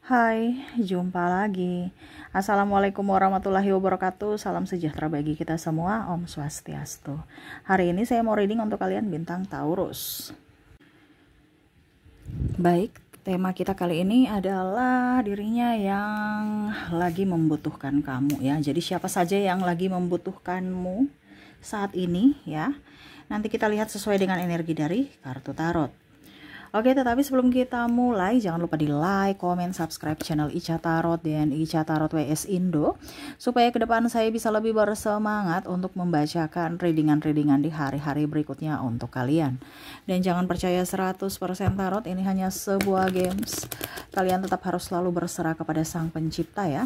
Hai, jumpa lagi. Assalamualaikum warahmatullahi wabarakatuh. Salam sejahtera bagi kita semua. Om Swastiastu. Hari ini saya mau reading untuk kalian bintang Taurus. Baik, tema kita kali ini adalah dirinya yang lagi membutuhkan kamu ya. Jadi siapa saja yang lagi membutuhkanmu saat ini ya. Nanti kita lihat sesuai dengan energi dari kartu tarot. Oke, tetapi sebelum kita mulai, jangan lupa di like, comment, subscribe channel Ica Tarot dan Ica Tarot WS Indo, supaya ke depan saya bisa lebih bersemangat untuk membacakan readingan-readingan di hari-hari berikutnya untuk kalian. Dan jangan percaya 100% tarot, ini hanya sebuah games. Kalian tetap harus selalu berserah kepada Sang Pencipta ya.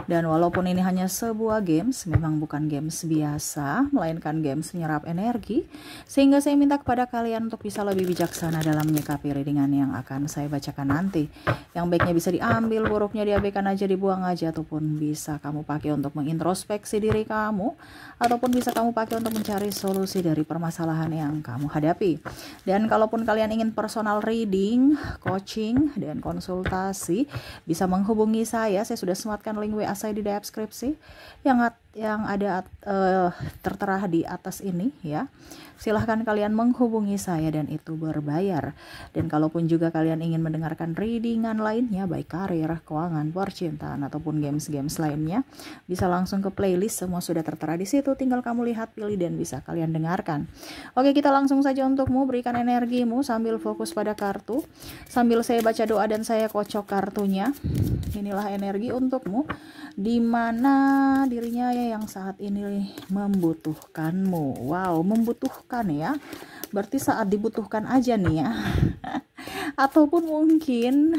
Dan walaupun ini hanya sebuah games, memang bukan games biasa, melainkan games menyerap energi, sehingga saya minta kepada kalian untuk bisa lebih bijaksana dalam menyikapi readingan yang akan saya bacakan nanti. Yang baiknya bisa diambil, buruknya diabaikan aja, dibuang aja, ataupun bisa kamu pakai untuk mengintrospeksi diri kamu, ataupun bisa kamu pakai untuk mencari solusi dari permasalahan yang kamu hadapi. Dan kalaupun kalian ingin personal reading, coaching, dan konsultasi, bisa menghubungi saya sudah sematkan link WA saya di deskripsi yang ada tertera di atas ini ya. Silahkan kalian menghubungi saya dan itu berbayar. Dan kalaupun juga kalian ingin mendengarkan readingan lainnya, baik karir, keuangan, percintaan, ataupun games-games lainnya, bisa langsung ke playlist, semua sudah tertera di situ. Tinggal kamu lihat, pilih, dan bisa kalian dengarkan. Oke, kita langsung saja untukmu, berikan energimu sambil fokus pada kartu. Sambil saya baca doa dan saya kocok kartunya. Inilah energi untukmu, dimana dirinya yang saat ini membutuhkanmu. Wow, membutuhkan ya, berarti saat dibutuhkan aja nih ya. Ataupun mungkin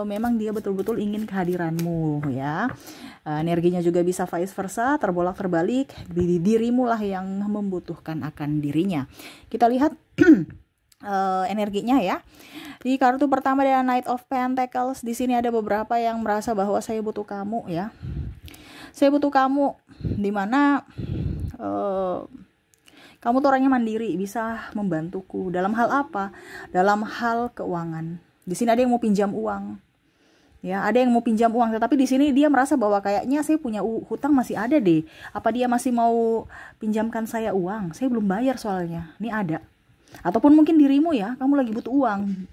memang dia betul-betul ingin kehadiranmu ya. Energinya juga bisa vice versa, terbolak terbalik, dirimu lah yang membutuhkan akan dirinya. Kita lihat energinya ya. Di kartu pertama ada Knight of Pentacles. Di sini ada beberapa yang merasa bahwa saya butuh kamu ya. Saya butuh kamu, dimana kamu tuh orangnya mandiri, bisa membantuku. Dalam hal apa? Dalam hal keuangan. Di sini ada yang mau pinjam uang. Ya, ada yang mau pinjam uang, tetapi di sini dia merasa bahwa kayaknya saya punya hutang masih ada deh. Apa dia masih mau pinjamkan saya uang? Saya belum bayar soalnya. Ini ada. Ataupun mungkin dirimu ya, kamu lagi butuh uang.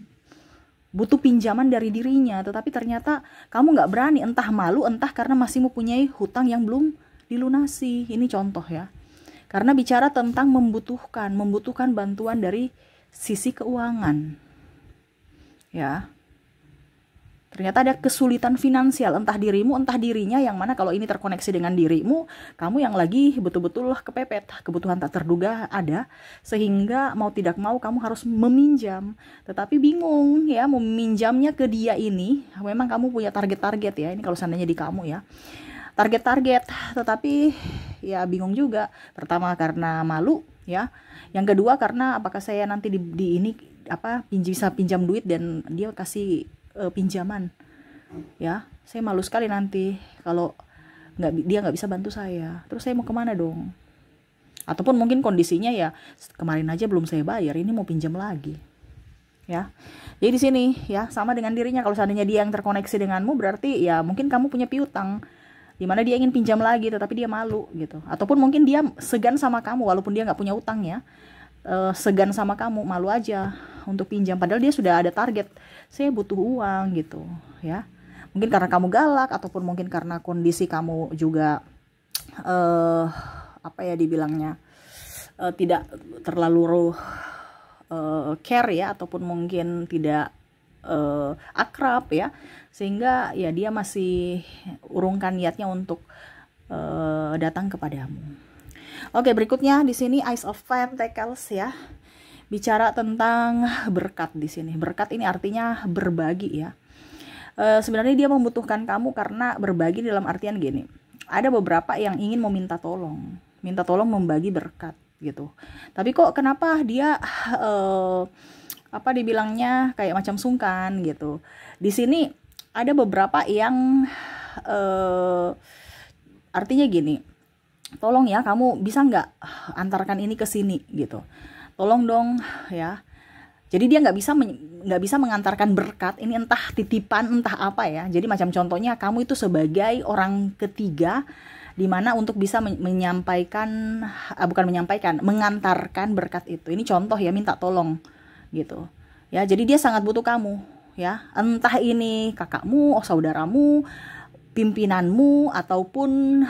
Butuh pinjaman dari dirinya, tetapi ternyata kamu nggak berani, entah malu, entah karena masih mempunyai hutang yang belum dilunasi. Ini contoh ya. Karena bicara tentang membutuhkan bantuan dari sisi keuangan. Ya. Ternyata ada kesulitan finansial, entah dirimu, entah dirinya, yang mana kalau ini terkoneksi dengan dirimu, kamu yang lagi betul-betul kepepet, kebutuhan tak terduga ada, sehingga mau tidak mau kamu harus meminjam, tetapi bingung ya, meminjamnya ke dia ini, memang kamu punya target-target ya, ini kalau seandainya di kamu ya, target-target, tetapi ya bingung juga. Pertama karena malu ya, yang kedua karena apakah saya nanti di ini bisa pinjam duit dan dia kasih pinjaman ya, saya malu sekali nanti kalau dia nggak bisa bantu saya, terus saya mau kemana dong? Ataupun mungkin kondisinya ya kemarin aja belum saya bayar, ini mau pinjam lagi ya. Jadi di sini ya sama dengan dirinya, kalau seandainya dia yang terkoneksi denganmu, berarti ya mungkin kamu punya piutang dimana dia ingin pinjam lagi tetapi dia malu gitu. Ataupun mungkin dia segan sama kamu walaupun dia nggak punya utang ya, segan sama kamu, malu aja untuk pinjam, padahal dia sudah ada target, saya butuh uang gitu ya. Mungkin karena kamu galak, ataupun mungkin karena kondisi kamu juga dibilangnya tidak terlalu care ya, ataupun mungkin tidak akrab ya, sehingga ya dia masih urungkan niatnya untuk datang kepadamu. Oke, berikutnya di sini Ace of Pentacles ya. Bicara tentang berkat di sini. Berkat ini artinya berbagi ya. Sebenarnya dia membutuhkan kamu karena berbagi dalam artian gini. Ada beberapa yang ingin meminta tolong, minta tolong membagi berkat gitu. Tapi kok kenapa dia dibilangnya kayak macam sungkan gitu. Di sini ada beberapa yang artinya gini. Tolong ya, kamu bisa nggak antarkan ini ke sini gitu. Tolong dong ya, Jadi dia nggak bisa mengantarkan berkat ini, entah titipan entah apa ya. Jadi macam contohnya kamu itu sebagai orang ketiga di mana untuk bisa menyampaikan, bukan menyampaikan, mengantarkan berkat itu. Ini contoh ya, minta tolong gitu ya. Jadi dia sangat butuh kamu ya, entah ini kakakmu, saudaramu, pimpinanmu, ataupun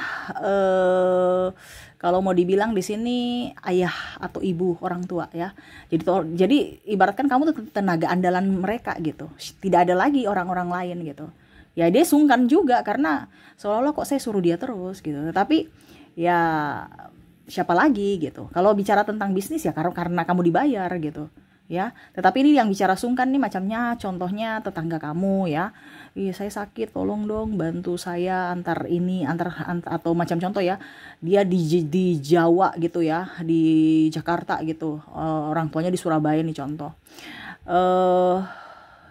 kalau mau dibilang di sini ayah atau ibu, orang tua ya. Jadi ibaratkan kamu tuh tenaga andalan mereka gitu. Tidak ada lagi orang-orang lain gitu. Ya dia sungkan juga karena seolah-olah kok saya suruh dia terus gitu. Tapi ya siapa lagi gitu. Kalau bicara tentang bisnis ya karena kamu dibayar gitu. Ya, tetapi ini yang bicara sungkan nih macamnya contohnya tetangga kamu ya. Iya, saya sakit, tolong dong bantu saya antar ini, antar atau macam contoh ya. Dia di Jawa gitu ya, di Jakarta gitu. Orang tuanya di Surabaya nih contoh.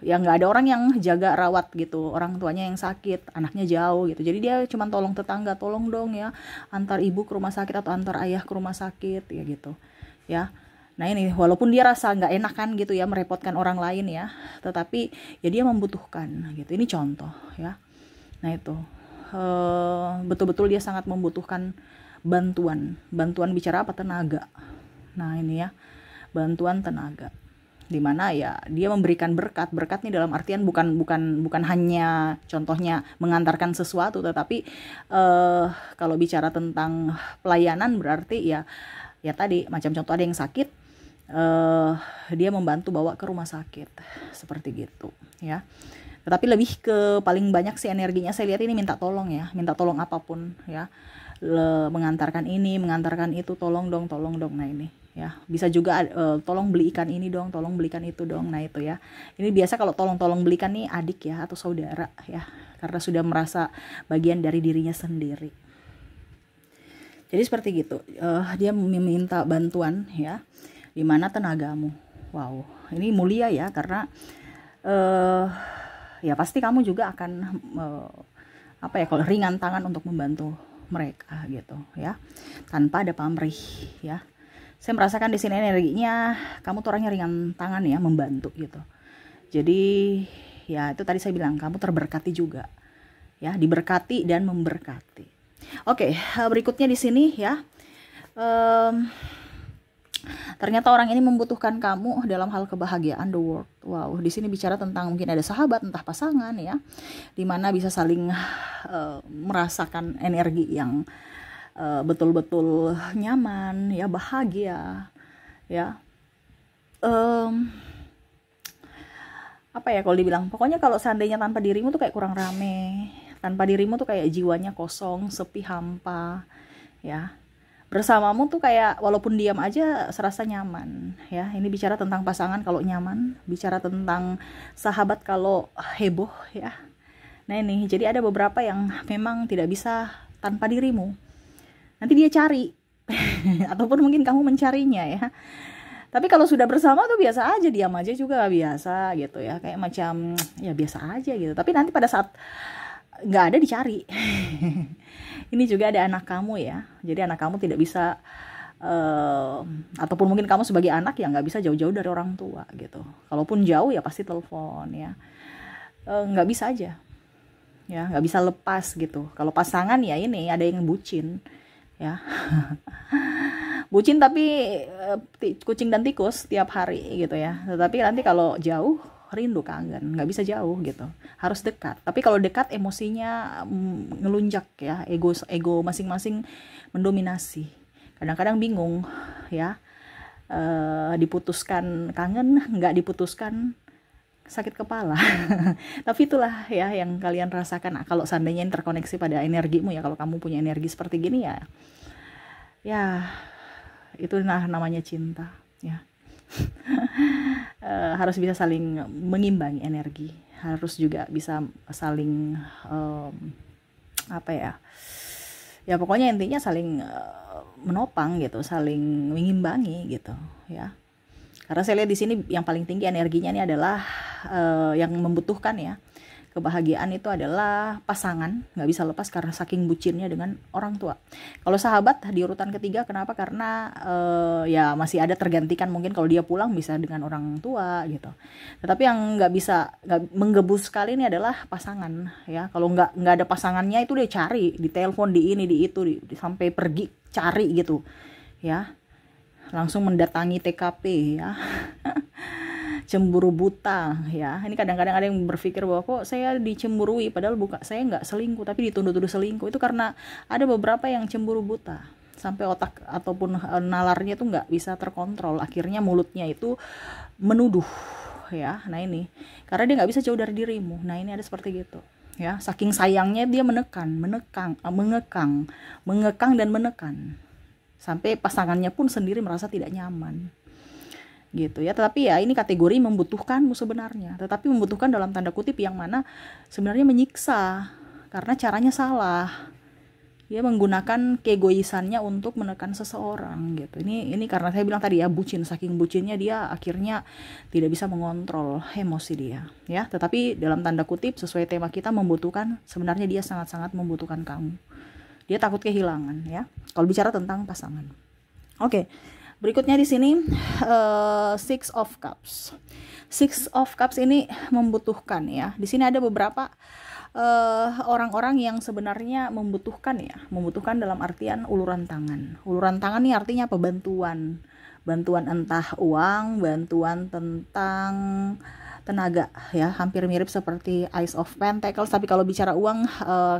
Ya nggak ada orang yang jaga rawat gitu, orang tuanya yang sakit, anaknya jauh gitu. Jadi dia cuma tolong tetangga, tolong dong ya antar ibu ke rumah sakit atau antar ayah ke rumah sakit ya gitu. Ya. Nah ini walaupun dia rasa nggak enak kan gitu ya, merepotkan orang lain ya, tetapi ya dia membutuhkan gitu. Ini contoh ya. Nah itu betul-betul dia sangat membutuhkan bantuan bicara apa, tenaga. Nah ini ya, bantuan tenaga, dimana ya dia memberikan berkat nih dalam artian bukan hanya contohnya mengantarkan sesuatu, tetapi kalau bicara tentang pelayanan berarti ya tadi macam contoh ada yang sakit, dia membantu bawa ke rumah sakit seperti gitu ya. Tetapi lebih ke paling banyak sih energinya saya lihat ini minta tolong ya, minta tolong apapun ya, mengantarkan ini, mengantarkan itu, tolong dong. Nah ini ya, bisa juga tolong beli ikan ini dong, tolong belikan itu dong. Nah itu ya, ini biasa kalau tolong belikan nih adik ya atau saudara ya, karena sudah merasa bagian dari dirinya sendiri. Jadi seperti gitu, dia meminta bantuan ya, di mana tenagamu. Wow, ini mulia ya, karena ya pasti kamu juga akan kalau ringan tangan untuk membantu mereka gitu ya, tanpa ada pamrih ya. Saya merasakan di sini energinya kamu tuh orangnya ringan tangan ya, membantu gitu. Jadi ya itu tadi saya bilang kamu terberkati juga ya, diberkati dan memberkati. Oke, berikutnya di sini ya. Ternyata orang ini membutuhkan kamu dalam hal kebahagiaan, the world. Wow, di sini bicara tentang mungkin ada sahabat, entah pasangan ya, dimana bisa saling merasakan energi yang betul-betul nyaman ya, bahagia ya. Apa ya kalau dibilang, pokoknya kalau seandainya tanpa dirimu tuh kayak kurang rame, tanpa dirimu tuh kayak jiwanya kosong, sepi, hampa ya. Bersamamu tuh kayak walaupun diam aja serasa nyaman ya. Ini bicara tentang pasangan kalau nyaman, bicara tentang sahabat kalau heboh ya. Nah ini jadi ada beberapa yang memang tidak bisa tanpa dirimu, nanti dia cari ataupun mungkin kamu mencarinya ya. Tapi kalau sudah bersama tuh biasa aja, diam aja juga biasa gitu ya, kayak macam ya biasa aja gitu. Tapi nanti pada saat nggak ada dicari. Ini juga ada anak kamu ya, jadi anak kamu tidak bisa ataupun mungkin kamu sebagai anak ya nggak bisa jauh-jauh dari orang tua gitu. Kalaupun jauh ya pasti telepon ya, nggak bisa aja ya, nggak bisa lepas gitu. Kalau pasangan ya ini ada yang bucin ya. Bucin tapi kucing dan tikus tiap hari gitu ya. Tetapi nanti kalau jauh rindu, kangen, nggak bisa jauh gitu, harus dekat. Tapi kalau dekat emosinya ngelunjak ya, ego masing-masing mendominasi. Kadang-kadang bingung ya, diputuskan kangen, nggak diputuskan sakit kepala. Tapi itulah ya yang kalian rasakan kalau seandainya ini terkoneksi pada energimu ya. Kalau kamu punya energi seperti gini ya itu namanya cinta ya. Harus bisa saling mengimbangi energi, harus juga bisa saling ya pokoknya intinya saling menopang gitu, saling mengimbangi gitu ya. Karena saya lihat di sini yang paling tinggi energinya ini adalah yang membutuhkan ya. Kebahagiaan itu adalah pasangan, nggak bisa lepas karena saking bucinnya dengan orang tua. Kalau sahabat di urutan ketiga, kenapa? Karena ya masih ada tergantikan, mungkin kalau dia pulang bisa dengan orang tua gitu. Tetapi yang nggak menggebu sekali ini adalah pasangan ya. Kalau nggak ada pasangannya itu dia cari, di telepon, di ini, di itu, sampai pergi cari gitu ya, langsung mendatangi TKP ya. Cemburu buta ya. Ini kadang-kadang ada yang berpikir bahwa kok saya dicemburui, padahal saya nggak selingkuh tapi dituduh-tuduh selingkuh. Itu karena ada beberapa yang cemburu buta sampai otak ataupun nalarnya itu nggak bisa terkontrol, akhirnya mulutnya itu menuduh ya. Nah ini karena dia nggak bisa jauh dari dirimu. Nah ini ada seperti gitu ya, saking sayangnya dia mengekang dan menekan sampai pasangannya pun sendiri merasa tidak nyaman gitu ya. Tetapi ya ini kategori membutuhkanmu sebenarnya, tetapi membutuhkan dalam tanda kutip yang mana sebenarnya menyiksa karena caranya salah. Dia menggunakan keegoisannya untuk menekan seseorang gitu. Ini karena saya bilang tadi ya, bucin, saking bucinnya dia akhirnya tidak bisa mengontrol emosi dia ya. Tetapi dalam tanda kutip sesuai tema kita, membutuhkan, sebenarnya dia sangat-sangat membutuhkan kamu. Dia takut kehilangan ya, kalau bicara tentang pasangan. Oke. Berikutnya di sini Six of Cups. Six of Cups ini membutuhkan ya. Di sini ada beberapa orang-orang yang sebenarnya membutuhkan ya. Membutuhkan dalam artian uluran tangan. Uluran tangan ini artinya apa? Bantuan. Bantuan entah uang, bantuan tentang tenaga ya, hampir mirip seperti Ace of Pentacles. Tapi kalau bicara uang,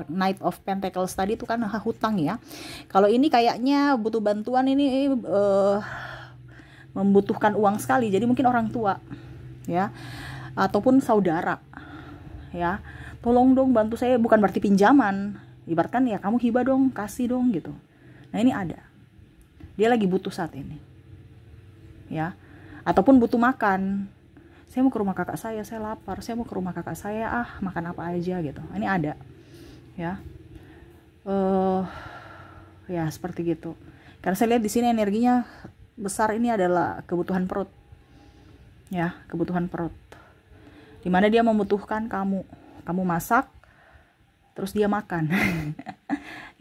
Knight of Pentacles tadi itu kan hutang ya. Kalau ini kayaknya butuh bantuan, ini membutuhkan uang sekali. Jadi mungkin orang tua ya, ataupun saudara ya, tolong dong bantu saya, bukan berarti pinjaman, ibaratkan ya kamu hibah dong, kasih dong gitu. Nah ini ada, dia lagi butuh saat ini ya, ataupun butuh makan. Saya mau ke rumah kakak saya lapar, saya mau ke rumah kakak saya, makan apa aja gitu. Ini ada ya, ya seperti gitu. Karena saya lihat di sini energinya besar, ini adalah kebutuhan perut ya, kebutuhan perut, dimana dia membutuhkan kamu masak terus dia makan.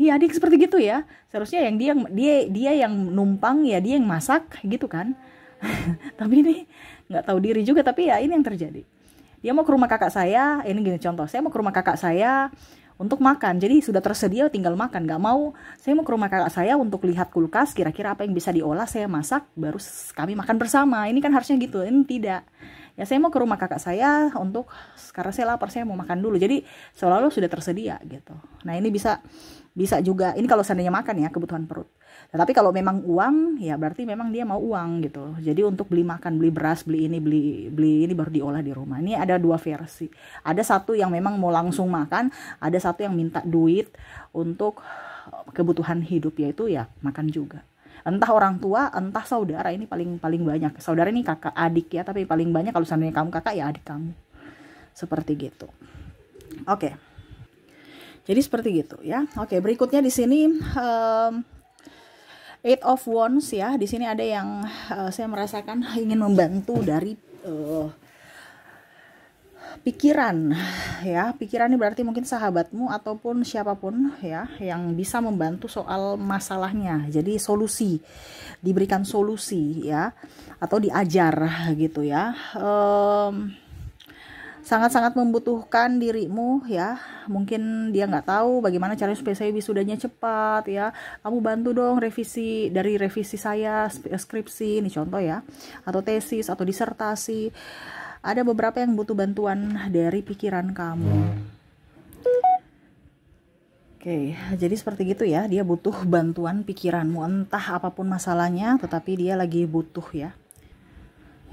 Iya, adik seperti gitu ya, seharusnya yang dia yang numpang ya, dia yang masak gitu kan. Tapi ini nggak tahu diri juga, tapi ya ini yang terjadi. Dia mau ke rumah kakak saya, ini gini contoh, saya mau ke rumah kakak saya untuk makan, jadi sudah tersedia tinggal makan. Nggak mau, saya mau ke rumah kakak saya untuk lihat kulkas, kira-kira apa yang bisa diolah, saya masak, baru kami makan bersama. Ini kan harusnya gitu, ini tidak. Ya saya mau ke rumah kakak saya untuk, karena saya lapar, saya mau makan dulu. Jadi seolah-olah sudah tersedia gitu. Nah ini bisa juga, ini kalau seandainya makan ya, kebutuhan perut. Tetapi kalau memang uang ya berarti memang dia mau uang gitu. Jadi untuk beli makan, beli beras, beli ini baru diolah di rumah. Ini ada dua versi. Ada satu yang memang mau langsung makan, ada satu yang minta duit untuk kebutuhan hidup, yaitu ya makan juga. Entah orang tua, entah saudara, ini paling banyak. Saudara ini kakak adik ya, tapi paling banyak kalau seandainya kamu kakak ya adik kamu. Seperti gitu. Oke. Jadi seperti gitu ya. Oke, berikutnya di sini Eight of Wands ya. Di sini ada yang saya merasakan ingin membantu dari pikiran ya. Pikiran ini berarti mungkin sahabatmu ataupun siapapun ya yang bisa membantu soal masalahnya. Jadi solusi, diberikan solusi ya, atau diajar gitu ya. Sangat-sangat membutuhkan dirimu ya. Mungkin dia nggak tahu bagaimana caranya supaya saya wisudanya cepat ya. Kamu bantu dong revisi saya skripsi, ini contoh ya, atau tesis atau disertasi. Ada beberapa yang butuh bantuan dari pikiran kamu. Oke, jadi seperti gitu ya. Dia butuh bantuan pikiranmu, entah apapun masalahnya, tetapi dia lagi butuh ya.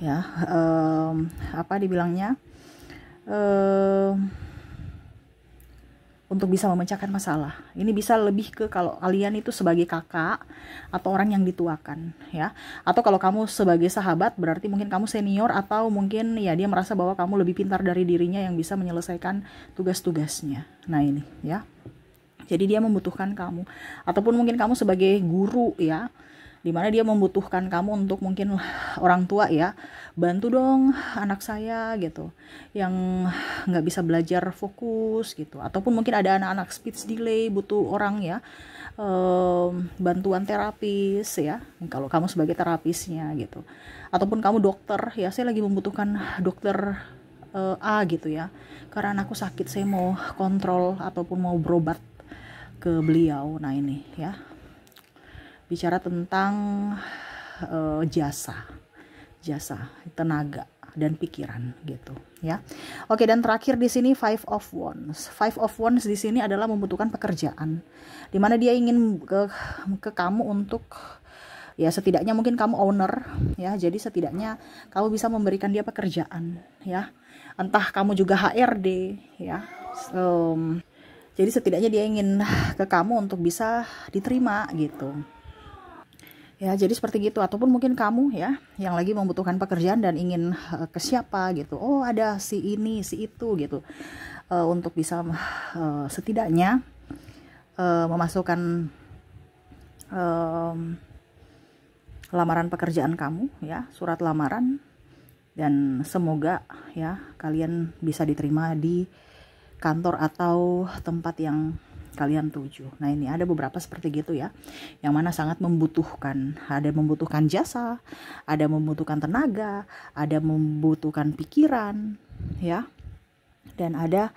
Ya, apa dibilangnya? Untuk bisa memecahkan masalah. Ini bisa lebih ke kalau kalian itu sebagai kakak atau orang yang dituakan ya, atau kalau kamu sebagai sahabat berarti mungkin kamu senior, atau mungkin ya dia merasa bahwa kamu lebih pintar dari dirinya yang bisa menyelesaikan tugas-tugasnya. Nah ini ya, jadi dia membutuhkan kamu, ataupun mungkin kamu sebagai guru ya, dimana dia membutuhkan kamu untuk mungkin orang tua ya, bantu dong anak saya gitu yang nggak bisa belajar fokus gitu, ataupun mungkin ada anak-anak speech delay butuh orang ya, bantuan terapis ya kalau kamu sebagai terapisnya gitu, ataupun kamu dokter ya, saya lagi membutuhkan dokter A gitu ya, karena anakku sakit, saya mau kontrol ataupun mau berobat ke beliau. Nah ini ya, bicara tentang jasa tenaga dan pikiran gitu ya. Oke, dan terakhir di sini Five of Wands. Five of Wands di sini adalah membutuhkan pekerjaan, dimana dia ingin ke kamu untuk ya, setidaknya mungkin kamu owner ya, jadi setidaknya kamu bisa memberikan dia pekerjaan ya, entah kamu juga HRD ya. Jadi setidaknya dia ingin ke kamu untuk bisa diterima gitu ya, jadi seperti gitu. Ataupun mungkin kamu ya yang lagi membutuhkan pekerjaan dan ingin ke siapa gitu, oh ada si ini si itu gitu, untuk bisa setidaknya memasukkan lamaran pekerjaan kamu ya, surat lamaran, dan semoga ya kalian bisa diterima di kantor atau tempat yang kalian tuju. Nah ini ada beberapa seperti gitu ya, yang mana sangat membutuhkan, ada membutuhkan jasa, ada membutuhkan tenaga, ada membutuhkan pikiran ya, dan ada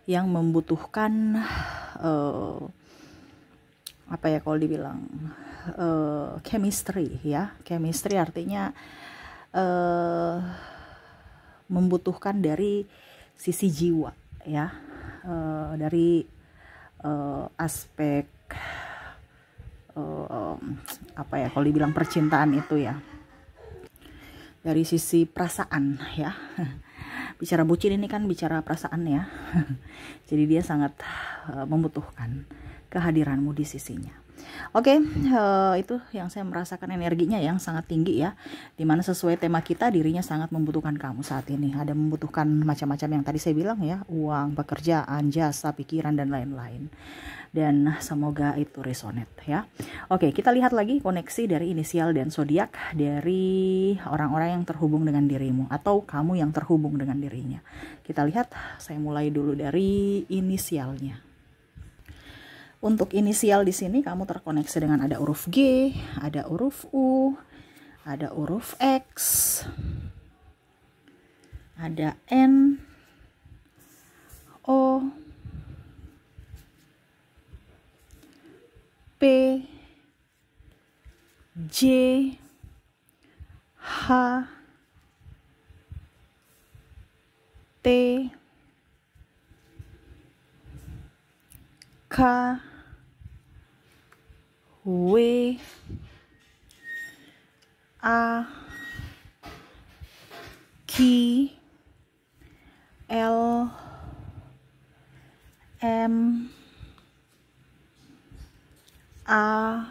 yang membutuhkan apa ya kalau dibilang chemistry ya. Chemistry artinya membutuhkan dari sisi jiwa ya, dari aspek apa ya kalau dibilang percintaan itu ya, dari sisi perasaan ya. Bicara bucin ini kan bicara perasaan ya. Jadi dia sangat membutuhkan kehadiranmu di sisinya. Oke, itu yang saya merasakan energinya yang sangat tinggi ya, dimana sesuai tema kita, dirinya sangat membutuhkan kamu saat ini. Ada membutuhkan macam-macam yang tadi saya bilang ya, uang, pekerjaan, jasa, pikiran, dan lain-lain. Dan semoga itu resonate ya. Oke, kita lihat lagi koneksi dari inisial dan zodiak dari orang-orang yang terhubung dengan dirimu, atau kamu yang terhubung dengan dirinya. Kita lihat, saya mulai dulu dari inisialnya. Untuk inisial di sini kamu terkoneksi dengan ada huruf G, ada huruf U, ada huruf X, ada N, O, P, J, H, T, K, W, A, Q, L, M, A,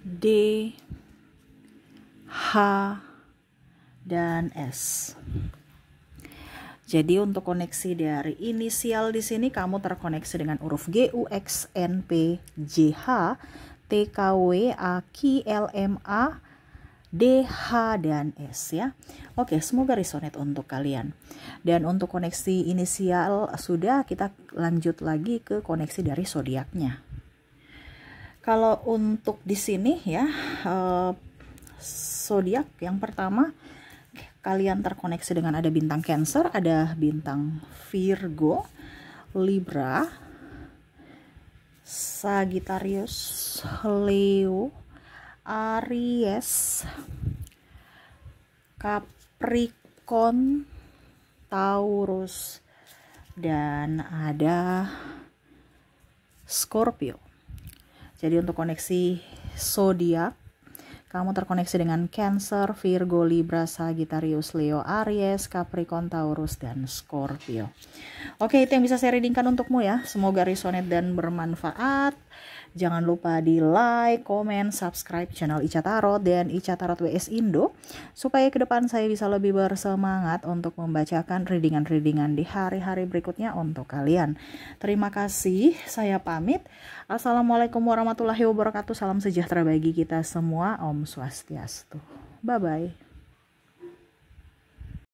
D, H, dan S. Jadi untuk koneksi dari inisial di sini kamu terkoneksi dengan huruf G, U, X, N, P, J, H, T, K, W, A, Q, L, M, A, D, H, dan S ya. Oke, semoga resonate untuk kalian. Dan untuk koneksi inisial sudah, kita lanjut lagi ke koneksi dari zodiaknya. Kalau untuk di sini ya, zodiak yang pertama kalian terkoneksi dengan ada bintang Cancer, ada bintang Virgo, Libra, Sagittarius, Leo, Aries, Capricorn, Taurus, dan ada Scorpio. Jadi untuk koneksi zodiak kamu terkoneksi dengan Cancer, Virgo, Libra, Sagittarius, Leo, Aries, Capricorn, Taurus, dan Scorpio. Oke, itu yang bisa saya readingkan untukmu ya. Semoga resonate dan bermanfaat. Jangan lupa di like, komen, subscribe channel Ica Tarot dan Ica Tarot WS Indo, supaya ke depan saya bisa lebih bersemangat untuk membacakan readingan-readingan di hari-hari berikutnya untuk kalian. Terima kasih, saya pamit. Assalamualaikum warahmatullahi wabarakatuh. Salam sejahtera bagi kita semua. Om Swastiastu. Bye-bye.